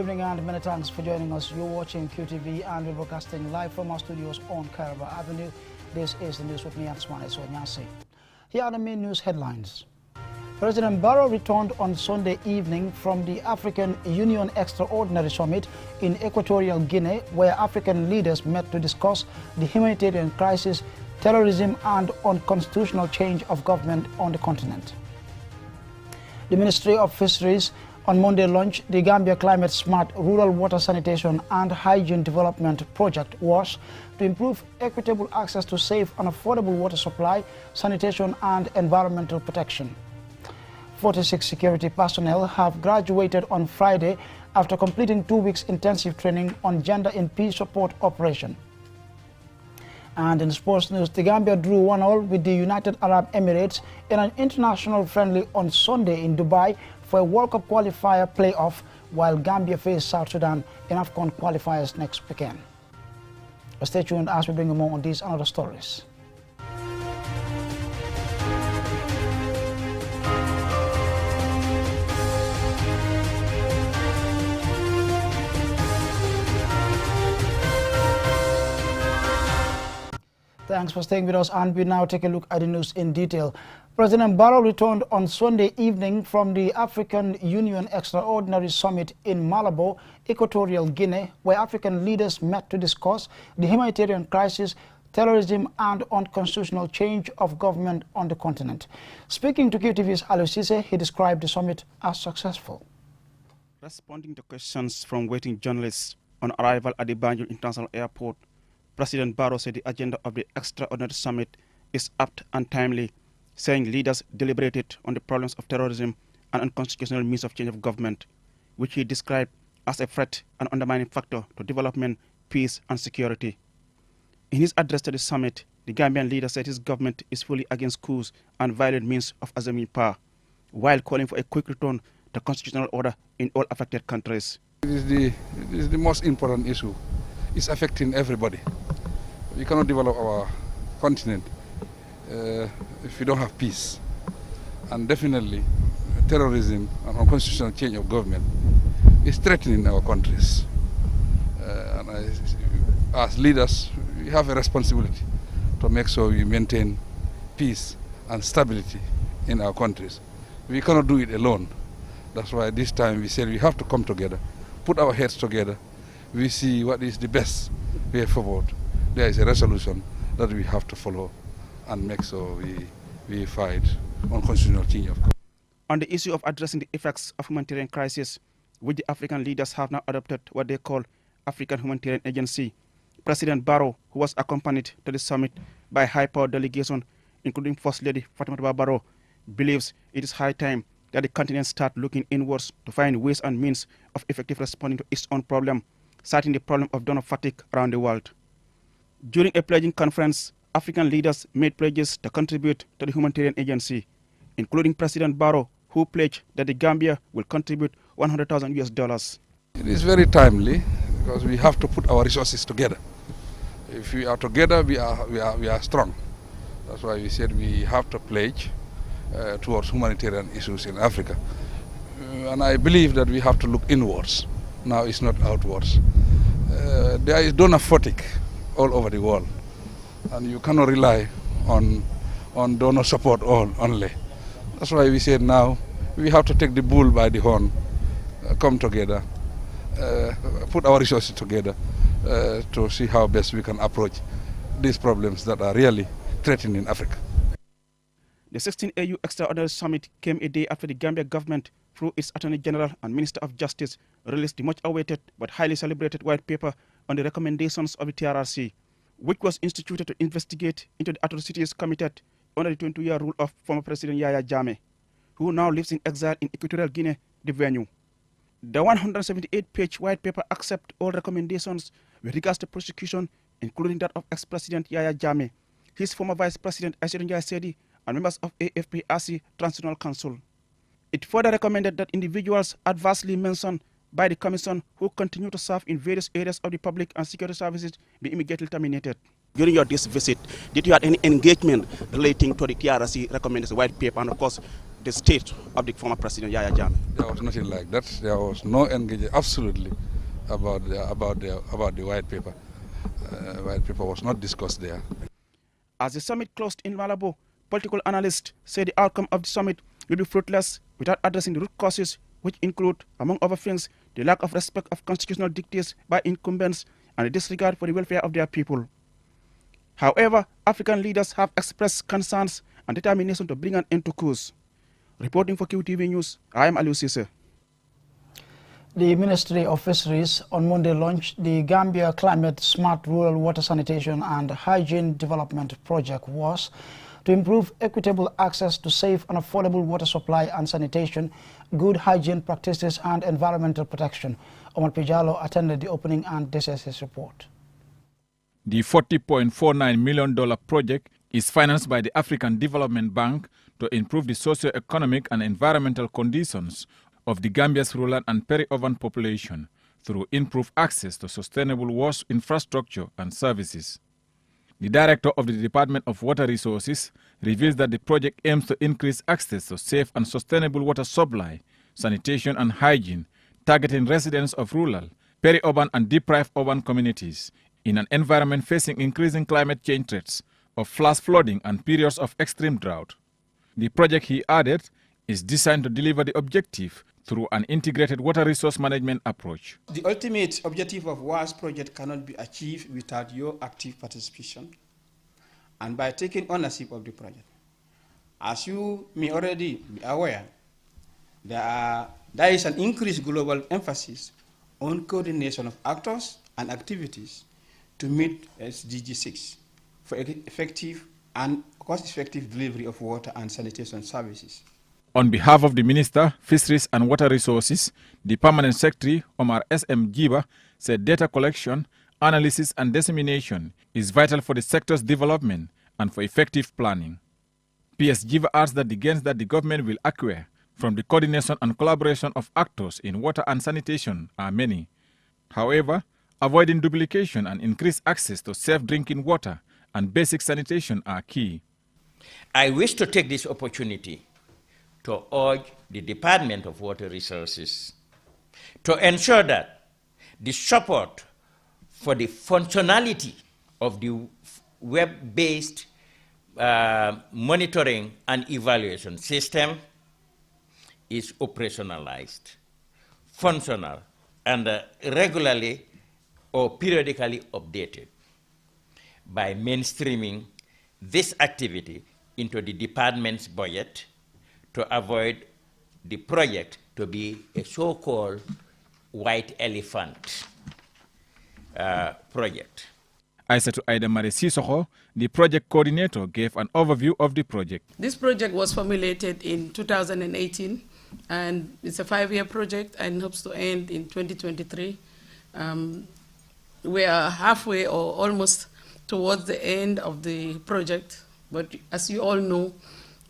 evening and many thanks for joining us. You're watching QTV and we're broadcasting live from our studios on Caraba Avenue. This is the news with me, Ansmane Sonyasi. Here are the main news headlines. President Barrow returned on Sunday evening from the African Union Extraordinary Summit in Equatorial Guinea, where African leaders met to discuss the humanitarian crisis, terrorism and unconstitutional change of government on the continent. The Ministry of Fisheries on Monday launched the Gambia Climate Smart Rural Water Sanitation and Hygiene Development Project WASH to improve equitable access to safe and affordable water supply, sanitation and environmental protection. 46 security personnel have graduated on Friday after completing 2 weeks intensive training on gender in peace support operation. And in sports news, the Gambia drew 1-1 with the United Arab Emirates in an international friendly on Sunday in Dubai for a World Cup qualifier playoff, while Gambia faced South Sudan in AFCON qualifiers next weekend. Stay tuned as we bring you more on these and other stories. Thanks for staying with us, and we now take a look at the news in detail. President Barrow returned on Sunday evening from the African Union Extraordinary Summit in Malabo, Equatorial Guinea, where African leaders met to discuss the humanitarian crisis, terrorism and unconstitutional change of government on the continent. Speaking to QTV's Aliou Cisse, he described the summit as successful. Responding to questions from waiting journalists on arrival at the Banjul International Airport, President Barrow said the agenda of the extraordinary summit is apt and timely, saying leaders deliberated on the problems of terrorism and unconstitutional means of change of government, which he described as a threat and undermining factor to development, peace and security. In his address to the summit, the Gambian leader said his government is fully against coups and violent means of assuming power, while calling for a quick return to constitutional order in all affected countries. It is the most important issue. It's affecting everybody. We cannot develop our continent if we don't have peace. And definitely, terrorism and unconstitutional change of government is threatening our countries. As leaders, we have a responsibility to make sure we maintain peace and stability in our countries. We cannot do it alone. That's why this time we said we have to come together, put our heads together. We see what is the best way forward. There is a resolution that we have to follow and make sure we fight unconstitutional change of government. On the issue of addressing the effects of humanitarian crisis, which the African leaders have now adopted what they call African Humanitarian Agency, President Barrow, who was accompanied to the summit by a high-powered delegation, including First Lady Fatima Barrow, believes it is high time that the continent start looking inwards to find ways and means of effective responding to its own problem, citing the problem of donor fatigue around the world. During a pledging conference, African leaders made pledges to contribute to the humanitarian agency, including President Barrow, who pledged that the Gambia will contribute $100,000. It is very timely because we have to put our resources together. If we are together, we are strong. That's why we said we have to pledge towards humanitarian issues in Africa. And I believe that we have to look inwards. Now it's not outwards. There is donor fatigue all over the world, and you cannot rely on donor support only. That's why we said now we have to take the bull by the horn, come together, put our resources together to see how best we can approach these problems that are really threatening Africa. The 16th AU Extraordinary Summit came a day after the Gambia government, through its Attorney General and Minister of Justice, released the much-awaited but highly celebrated white paper on the recommendations of the TRRC, which was instituted to investigate into the atrocities committed under the 22-year rule of former President Yahya Jammeh, who now lives in exile in Equatorial Guinea, the venue. The 178-page white paper accepts all recommendations with regards to prosecution, including that of ex-President Yahya Jammeh, his former Vice President Aïssatou Ndiaye Sedi, and members of AFP-ASI Transitional Council. It further recommended that individuals adversely mentioned by the Commission who continue to serve in various areas of the public and security services be immediately terminated. During this visit, did you have any engagement relating to the TRC recommended white paper and, of course, the state of the former President Yahya Jammeh? There was nothing like that. There was no engagement absolutely about the white paper. White paper was not discussed there. As the summit closed in Malabo, political analysts say the outcome of the summit will be fruitless without addressing the root causes, which include, among other things, the lack of respect of constitutional dictates by incumbents and the disregard for the welfare of their people. However, African leaders have expressed concerns and determination to bring an end to coups. Reporting for QTV News, I am Aliou Cisse. The Ministry of Fisheries on Monday launched the Gambia Climate Smart Rural Water Sanitation and Hygiene Development Project WAS to improve equitable access to safe and affordable water supply and sanitation, good hygiene practices and environmental protection. Omar Pijalo attended the opening and this is his report. The $40.49 million project is financed by the African Development Bank to improve the socio-economic and environmental conditions of the Gambia's rural and peri-urban population through improved access to sustainable water infrastructure and services. The director of the Department of Water Resources reveals that the project aims to increase access to safe and sustainable water supply, sanitation and hygiene, targeting residents of rural, peri-urban and deprived urban communities in an environment facing increasing climate change threats of flash flooding and periods of extreme drought. The project, he added, is designed to deliver the objective through an integrated water resource management approach. The ultimate objective of WAS project cannot be achieved without your active participation and by taking ownership of the project. As you may already be aware, there is an increased global emphasis on coordination of actors and activities to meet SDG 6 for effective and cost-effective delivery of water and sanitation services. On behalf of the Minister, Fisheries and Water Resources, the Permanent Secretary, Omar S.M. Jiba, said data collection, analysis and dissemination is vital for the sector's development and for effective planning. PS Jiba adds that the gains that the government will acquire from the coordination and collaboration of actors in water and sanitation are many. However, avoiding duplication and increased access to safe drinking water and basic sanitation are key. I wish to take this opportunity to urge the Department of Water Resources to ensure that the support for the functionality of the web-based monitoring and evaluation system is operationalized, functional, and regularly or periodically updated by mainstreaming this activity into the department's budget to avoid the project to be a so-called white elephant project. Aissatou Aida Mare Sissoho, the project coordinator, gave an overview of the project. This project was formulated in 2018 and it's a 5-year project and hopes to end in 2023. We are halfway or almost towards the end of the project, but as you all know,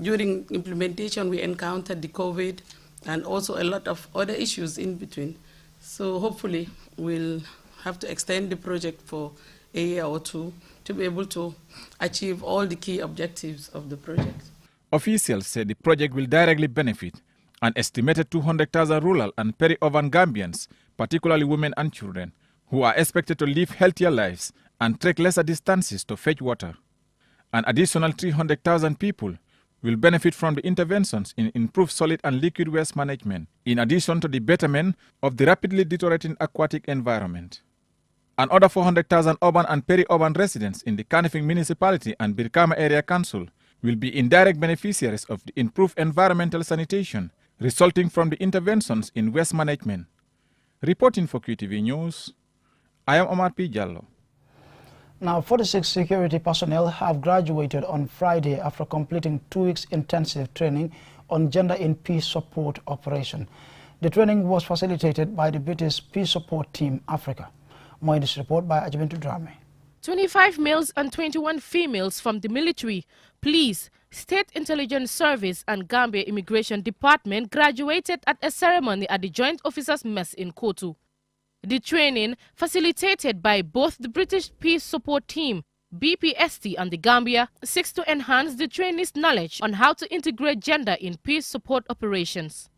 during implementation we encountered the COVID and also a lot of other issues in between. So hopefully we'll have to extend the project for a year or two to be able to achieve all the key objectives of the project. Officials say the project will directly benefit an estimated 200,000 rural and peri-urban Gambians, particularly women and children, who are expected to live healthier lives and trek lesser distances to fetch water. An additional 300,000 people will benefit from the interventions in improved solid and liquid waste management, in addition to the betterment of the rapidly deteriorating aquatic environment. Another 400,000 urban and peri-urban residents in the Kanifing Municipality and Birkama Area Council will be indirect beneficiaries of the improved environmental sanitation resulting from the interventions in waste management. Reporting for QTV News, I am Omar P. Jallo. Now, 46 security personnel have graduated on Friday after completing 2 weeks intensive training on gender in peace support operation. The training was facilitated by the British Peace Support Team Africa. More in this report by Ajibintu Drame. 25 males and 21 females from the military, police, State Intelligence Service and Gambia Immigration Department graduated at a ceremony at the Joint Officers Mess in Kotu. The training, facilitated by both the British Peace Support Team BPST and the Gambia seeks to enhance the trainees' knowledge on how to integrate gender in peace support operations.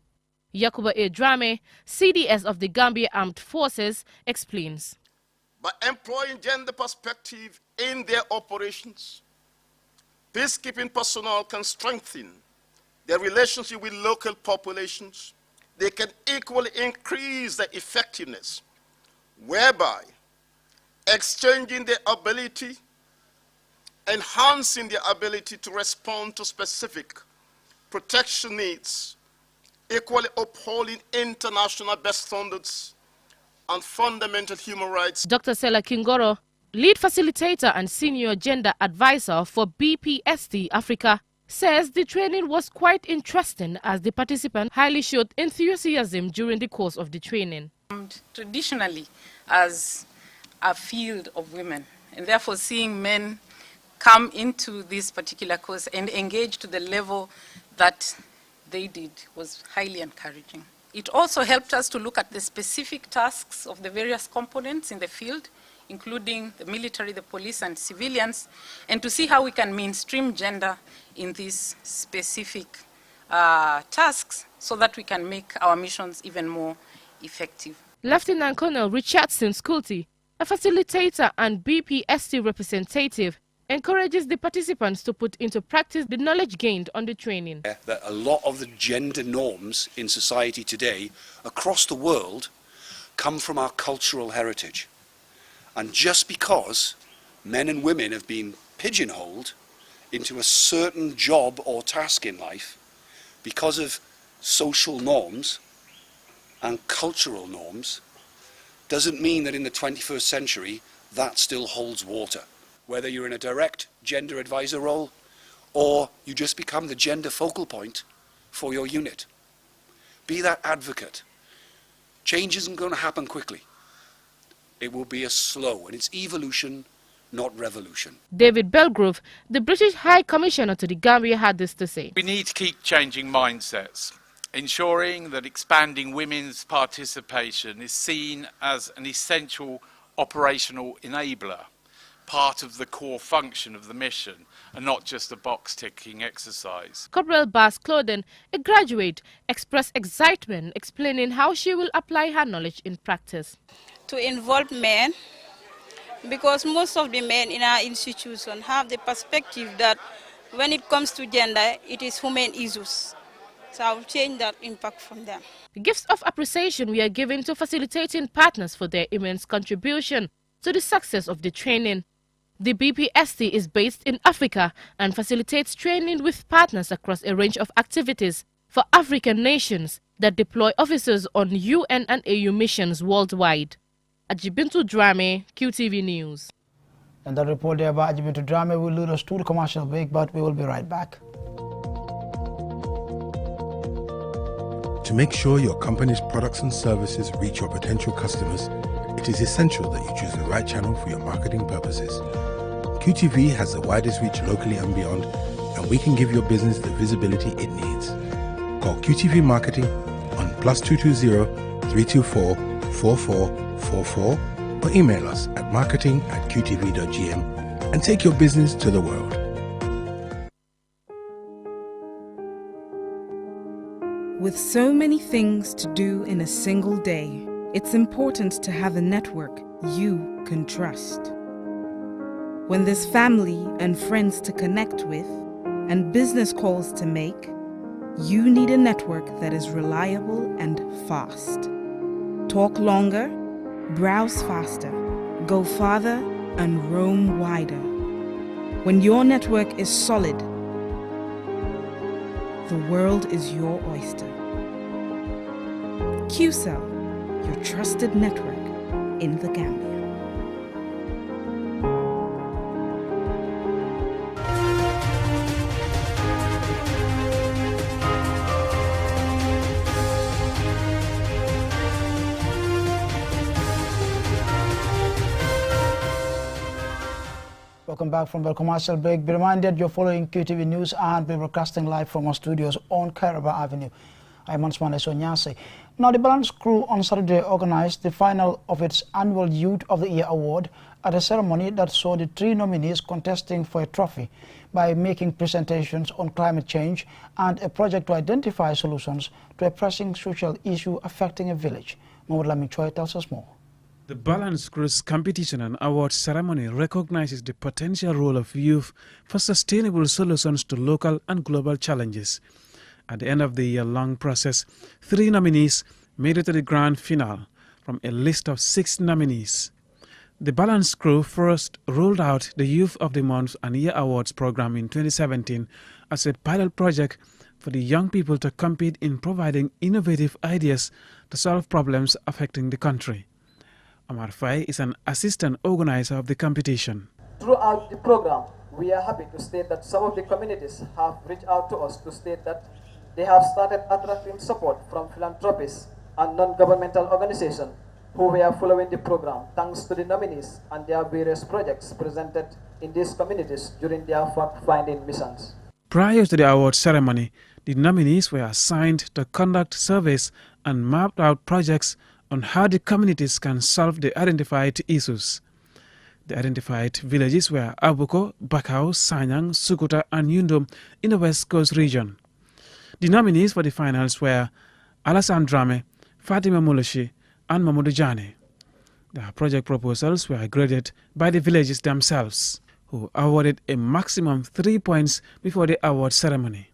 Yakuba A. Drame, CDS of the Gambia Armed Forces, explains. By employing gender perspective in their operations, peacekeeping personnel can strengthen their relationship with local populations. They can equally increase their effectiveness, whereby exchanging their ability, enhancing their ability to respond to specific protection needs, equally upholding international best standards and fundamental human rights. Dr. Sela Kingoro, lead facilitator and senior gender advisor for BPST Africa, says the training was quite interesting as the participants highly showed enthusiasm during the course of the training. Traditionally, as a field of women, and therefore seeing men come into this particular course and engage to the level that they did was highly encouraging. It also helped us to look at the specific tasks of the various components in the field, including the military, the police, and civilians, and to see how we can mainstream gender in these specific tasks so that we can make our missions even more effective. Lieutenant Colonel Richardson Sculty, a facilitator and BPST representative, encourages the participants to put into practice the knowledge gained on the training. That a lot of the gender norms in society today across the world come from our cultural heritage. And just because men and women have been pigeonholed into a certain job or task in life because of social norms and cultural norms doesn't mean that in the 21st century that still holds water. Whether you're in a direct gender advisor role or you just become the gender focal point for your unit. Be that advocate. Change isn't going to happen quickly. It will be a slow, and it's evolution, not revolution. David Belgrove, the British High Commissioner to the Gambia, had this to say. We need to keep changing mindsets, ensuring that expanding women's participation is seen as an essential operational enabler, part of the core function of the mission, and not just a box-ticking exercise. Corporal Bas Cloden, a graduate, expressed excitement, explaining how she will apply her knowledge in practice. To involve men, because most of the men in our institution have the perspective that when it comes to gender, it is human issues. So I'll change that impact from them. Gifts of appreciation we are giving to facilitating partners for their immense contribution to the success of the training. The BPST is based in Africa and facilitates training with partners across a range of activities for African nations that deploy officers on UN and AU missions worldwide. Ajibintu Drame, QTV News. And the report there by Ajibintu Drame will lead us to the commercial break, but we will be right back. To make sure your company's products and services reach your potential customers, it is essential that you choose the right channel for your marketing purposes. QTV has the widest reach locally and beyond, and we can give your business the visibility it needs. Call QTV Marketing on +220 324 4444 or email us at marketing@qtv.gm and take your business to the world. With so many things to do in a single day, it's important to have a network you can trust. When there's family and friends to connect with and business calls to make, you need a network that is reliable and fast. Talk longer, browse faster, go farther, and roam wider. When your network is solid, the world is your oyster. QCell, your trusted network in the Gambia. Welcome back from the commercial break. Be reminded you're following QTV News and we're broadcasting live from our studios on Caraba Avenue. I'm Ansman Esonyase. Now, the Balance Crew on Saturday organized the final of its annual Youth of the Year award at a ceremony that saw the 3 nominees contesting for a trophy by making presentations on climate change and a project to identify solutions to a pressing social issue affecting a village. Mahmoud Lamin Choi tells us more. The Balance Crew's competition and award ceremony recognizes the potential role of youth for sustainable solutions to local and global challenges. At the end of the year-long process, 3 nominees made it to the grand finale from a list of 6 nominees. The Balance Crew first rolled out the Youth of the Month and Year Awards program in 2017 as a pilot project for the young people to compete in providing innovative ideas to solve problems affecting the country. Omar Fay is an assistant organizer of the competition. Throughout the program, we are happy to state that some of the communities have reached out to us to state that they have started attracting support from philanthropists and non-governmental organizations who were following the program thanks to the nominees and their various projects presented in these communities during their fact-finding missions. Prior to the award ceremony, the nominees were assigned to conduct surveys and mapped out projects on how the communities can solve the identified issues. The identified villages were Abuko, Bakau, Sanyang, Sukuta and Yundum in the West Coast region. The nominees for the finals were Alassane Dramé, Fatima Mulashi and Mamadou Jane. Their project proposals were graded by the villages themselves, who awarded a maximum 3 points before the award ceremony.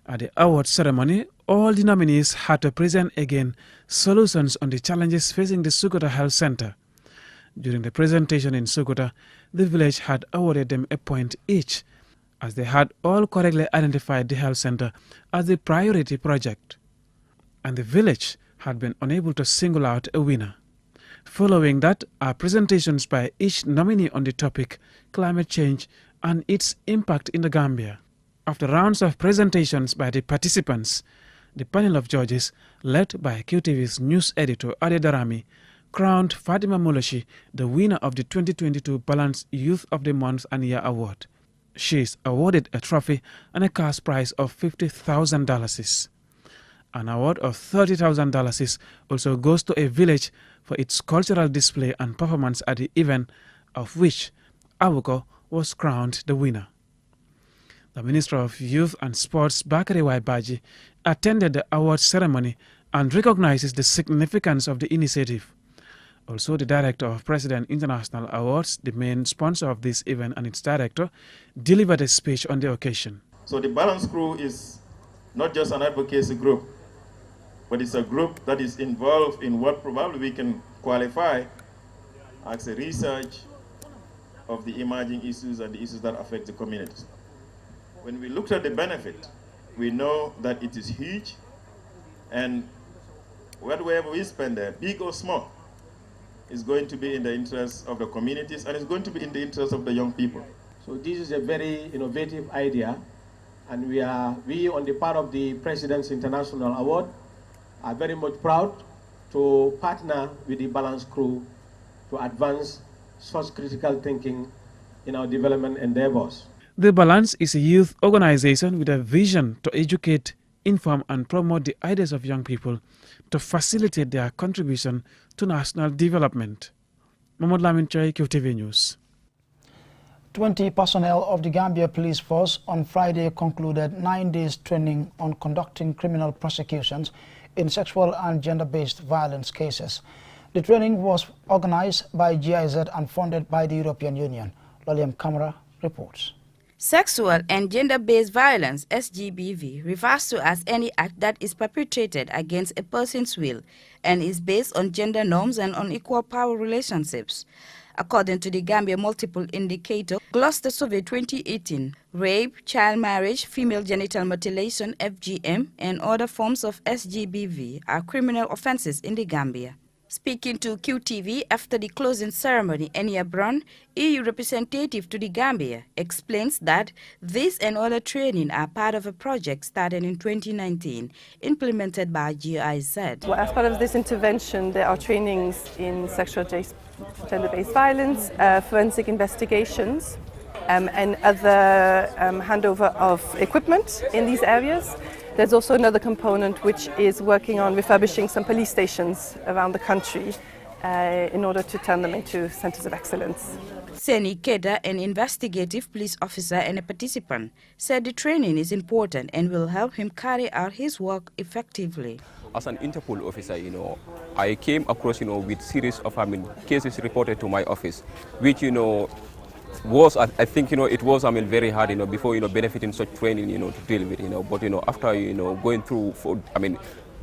At the award ceremony, all the nominees had to present again solutions on the challenges facing the Sukuta Health Center. During the presentation in Sukuta, the village had awarded them a point each, as they had all correctly identified the health center as the priority project, and the village had been unable to single out a winner. Following that are presentations by each nominee on the topic climate change and its impact in the Gambia. After rounds of presentations by the participants, the panel of judges, led by QTV's news editor Ade Darami, crowned Fatima Mulashi the winner of the 2022 Balance Youth of the Month and Year Award. She is awarded a trophy and a cash prize of $50,000. An award of $30,000 also goes to a village for its cultural display and performance at the event, of which Abuko was crowned the winner. The Minister of Youth and Sports, Bakari Waibaji, attended the award ceremony and recognizes the significance of the initiative. Also, the Director of President International Awards, the main sponsor of this event, and its director, delivered a speech on the occasion. So the Balance Crew is not just an advocacy group, but it's a group that is involved in what probably we can qualify as a research of the emerging issues and the issues that affect the communities. When we looked at the benefit, we know that it is huge, and whatever we spend there, big or small, is going to be in the interest of the communities, and it's going to be in the interest of the young people. So this is a very innovative idea, and we on the part of the President's International Award are very much proud to partner with the Balance Crew to advance such critical thinking in our development endeavors. The Balance is a youth organization with a vision to educate, inform and promote the ideas of young people to facilitate their contribution to national development. Mahmoud Lamin Choi, QTV News. 20 personnel of the Gambia Police Force on Friday concluded 9 days training on conducting criminal prosecutions in sexual and gender-based violence cases. The training was organized by GIZ and funded by the European Union. Loliam Kamara reports. Sexual and gender-based violence, SGBV, refers to as any act that is perpetrated against a person's will and is based on gender norms and unequal power relationships. According to the Gambia Multiple Indicator Cluster Survey 2018, rape, child marriage, female genital mutilation, FGM, and other forms of SGBV are criminal offenses in the Gambia. Speaking to QTV after the closing ceremony, Enya Brown, EU representative to the Gambia, explains that this and other training are part of a project started in 2019, implemented by GIZ. Well, as part of this intervention, there are trainings in sexual gender-based violence, forensic investigations, and other handover of equipment in these areas. There's also another component which is working on refurbishing some police stations around the country in order to turn them into centers of excellence. Seni Keda, an investigative police officer and a participant, said the training is important and will help him carry out his work effectively. As an Interpol officer, I came across, with series of cases reported to my office, which, was, I think, it was, very hard, before, benefiting such training, to deal with, but, after, going through,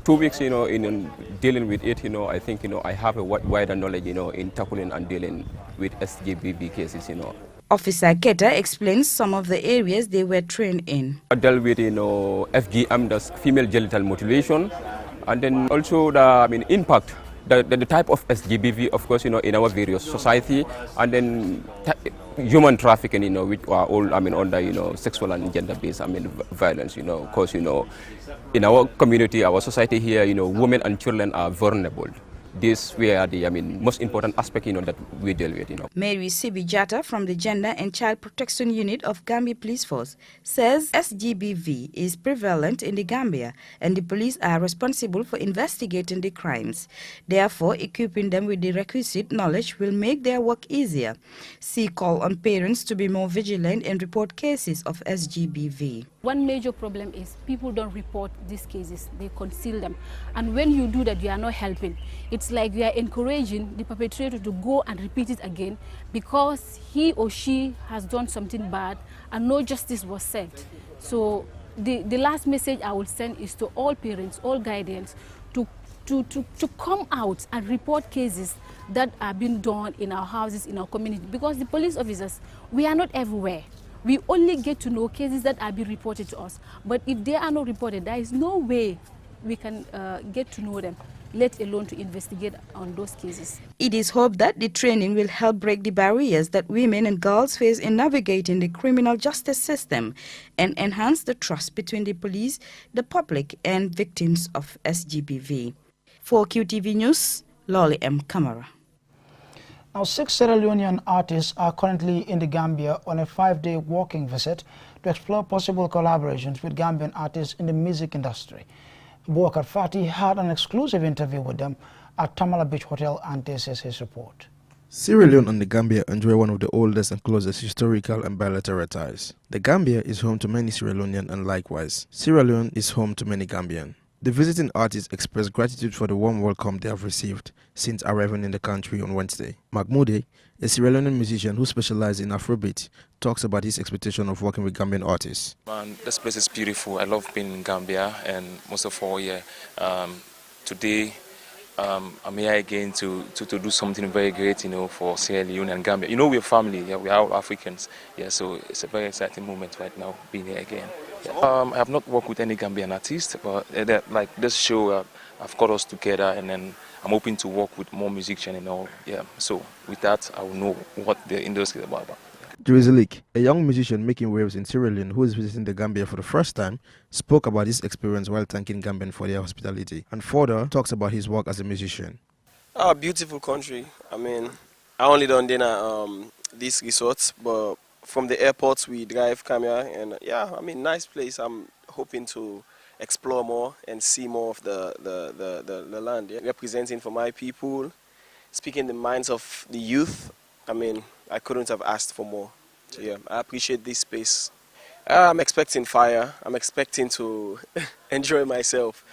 2 weeks, in dealing with it, I think, I have a wider knowledge, in tackling and dealing with SGBV cases, Officer Keta explains some of the areas they were trained in. I dealt with, FGM, that's female genital mutilation, and then also the, impact, the type of SGBV, of course, in our various society, and then human trafficking, which are all, under, sexual and gender-based, violence, because, in our community, our society here, women and children are vulnerable. This were the, most important aspect, that we deal with, Mary Sibijata from the Gender and Child Protection Unit of Gambia Police Force says SGBV is prevalent in the Gambia and the police are responsible for investigating the crimes. Therefore, equipping them with the requisite knowledge will make their work easier. She called on parents to be more vigilant and report cases of SGBV. One major problem is people don't report these cases, they conceal them. And when you do that, you are not helping. It's like you are encouraging the perpetrator to go and repeat it again because he or she has done something bad and no justice was served. So the last message I will send is to all parents, all guardians, to come out and report cases that are being done in our houses, in our community, because the police officers, we are not everywhere. We only get to know cases that are being reported to us. But if they are not reported, there is no way we can get to know them, let alone to investigate on those cases. It is hoped that the training will help break the barriers that women and girls face in navigating the criminal justice system and enhance the trust between the police, the public, and victims of SGBV. For QTV News, Lolly M. Kamara. Now, 6 Sierra Leonean artists are currently in the Gambia on a 5-day walking visit to explore possible collaborations with Gambian artists in the music industry. Bouakar Fati had an exclusive interview with them at Tamala Beach Hotel, and this is his report. Sierra Leone and the Gambia enjoy one of the oldest and closest historical and bilateral ties. The Gambia is home to many Sierra Leonean, and likewise, Sierra Leone is home to many Gambian. The visiting artists express gratitude for the warm welcome they have received since arriving in the country on Wednesday. Mahmoud, a Sierra Leonean musician who specializes in Afrobeat, talks about his expectation of working with Gambian artists. Man, this place is beautiful. I love being in Gambia and most of all, today I'm here again to do something very great, for Sierra Leone and Gambia. We're family, we are all Africans, so it's a very exciting moment right now being here again. I have not worked with any Gambian artist, but like this show have got us together, and then I'm hoping to work with more musicians and all. So with that, I will know what the industry is about. Drizzlik, a young musician making waves in Sierra Leone who is visiting the Gambia for the first time, spoke about his experience while thanking Gambian for their hospitality, and further talks about his work as a musician. Beautiful country. I only done dinner these resorts, but from the airports we drive Gambia, and nice place. I'm hoping to explore more and see more of the land. Representing for my people, speaking the minds of the youth. I couldn't have asked for more. So I appreciate this space. I'm expecting fire. I'm expecting to enjoy myself.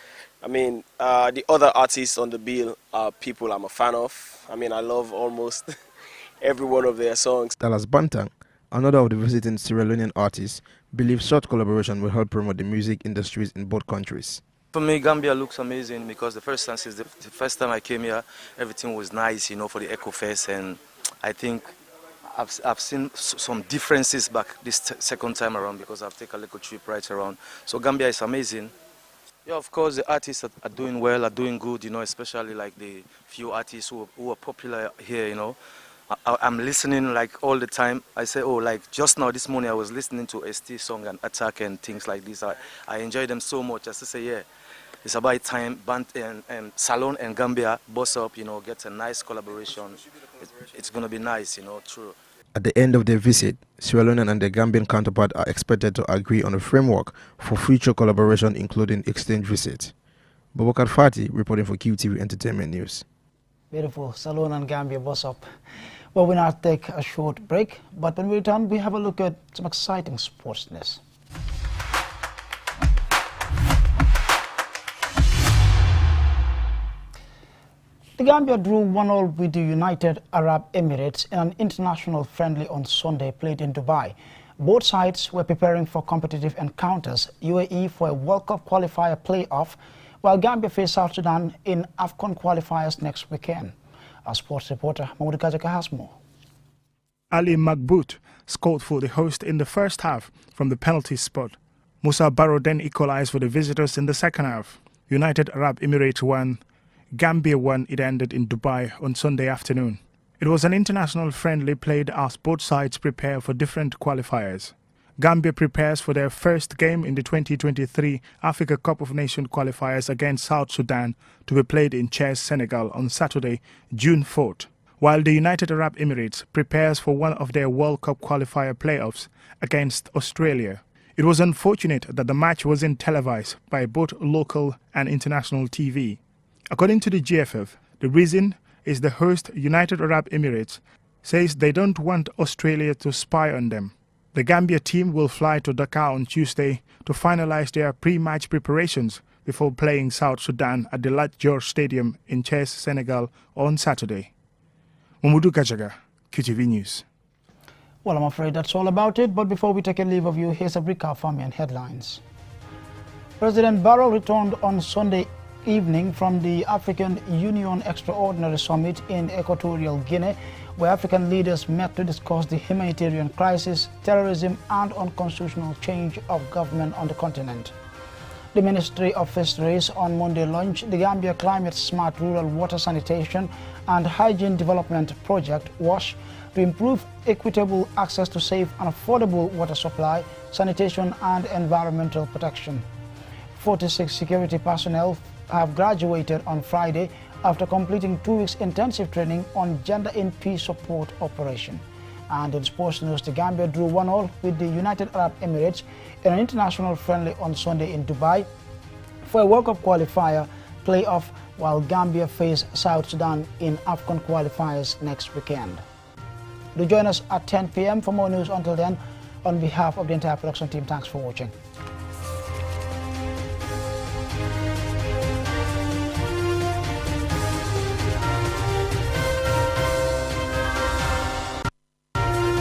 The other artists on the bill are people I'm a fan of. I love almost every one of their songs. Dallas Bantang, another of the visiting Sierra Leonean artists, believes such collaboration will help promote the music industries in both countries. For me, Gambia looks amazing because the first time I came here, everything was nice, for the Eco Fest, and I think I've seen some differences back this second time around because I've taken a little trip right around. So Gambia is amazing. Yeah, of course, the artists are doing well, are doing good, especially like the few artists who are popular here, I'm listening like all the time. I say, like just now this morning I was listening to ST song and Attack and things like this. I enjoy them so much. I say, it's about time Band and Salon and Gambia boss up, get a nice collaboration. It's going to be nice, true. At the end of their visit, Sierra Leonean and their Gambian counterpart are expected to agree on a framework for future collaboration, including exchange visits. Bobakar Fati reporting for QTV Entertainment News. Beautiful. Salon and Gambia, what's up? Well, we now take a short break, but when we return, we have a look at some exciting sports news. The Gambia drew 1-1 with the United Arab Emirates in an international friendly on Sunday played in Dubai. Both sides were preparing for competitive encounters, UAE for a World Cup qualifier playoff, while Gambia faced South Sudan in AFCON qualifiers next weekend. Our sports reporter, Mahmoud Kajaka, has more. Ali Maghbout scored for the host in the first half from the penalty spot. Musa Barrow then equalized for the visitors in the second half. United Arab Emirates won. Gambia won. It ended in Dubai on Sunday afternoon. It was an international friendly played as both sides prepare for different qualifiers. Gambia prepares for their first game in the 2023 Africa Cup of Nations qualifiers against South Sudan to be played in Chess, Senegal on Saturday, June 4th, while the United Arab Emirates prepares for one of their World Cup qualifier playoffs against Australia. It was unfortunate that the match wasn't televised by both local and international TV. According to the GFF, the reason is the host United Arab Emirates says they don't want Australia to spy on them. The Gambia team will fly to Dakar on Tuesday to finalize their pre-match preparations before playing South Sudan at the Lat Dior Stadium in Chess, Senegal on Saturday. Mamadou Kajaga, QTV News. Well, I'm afraid that's all about it, but before we take a leave of you, here's a recap from your headlines. President Barrow returned on Sunday evening from the African Union Extraordinary Summit in Equatorial Guinea, where African leaders met to discuss the humanitarian crisis, terrorism, and unconstitutional change of government on the continent. The Ministry of Fisheries on Monday launched the Gambia Climate Smart Rural Water Sanitation and Hygiene Development Project, WASH, to improve equitable access to safe and affordable water supply, sanitation, and environmental protection. 46 security personnel have graduated on Friday after completing 2 weeks intensive training on Gender in Peace Support Operation. And in sports news, the Gambia drew 1-1 with the United Arab Emirates in an international friendly on Sunday in Dubai for a World Cup qualifier playoff, while Gambia faced South Sudan in AFCON qualifiers next weekend. Do join us at 10 p.m. for more news. Until then, on behalf of the entire production team, thanks for watching.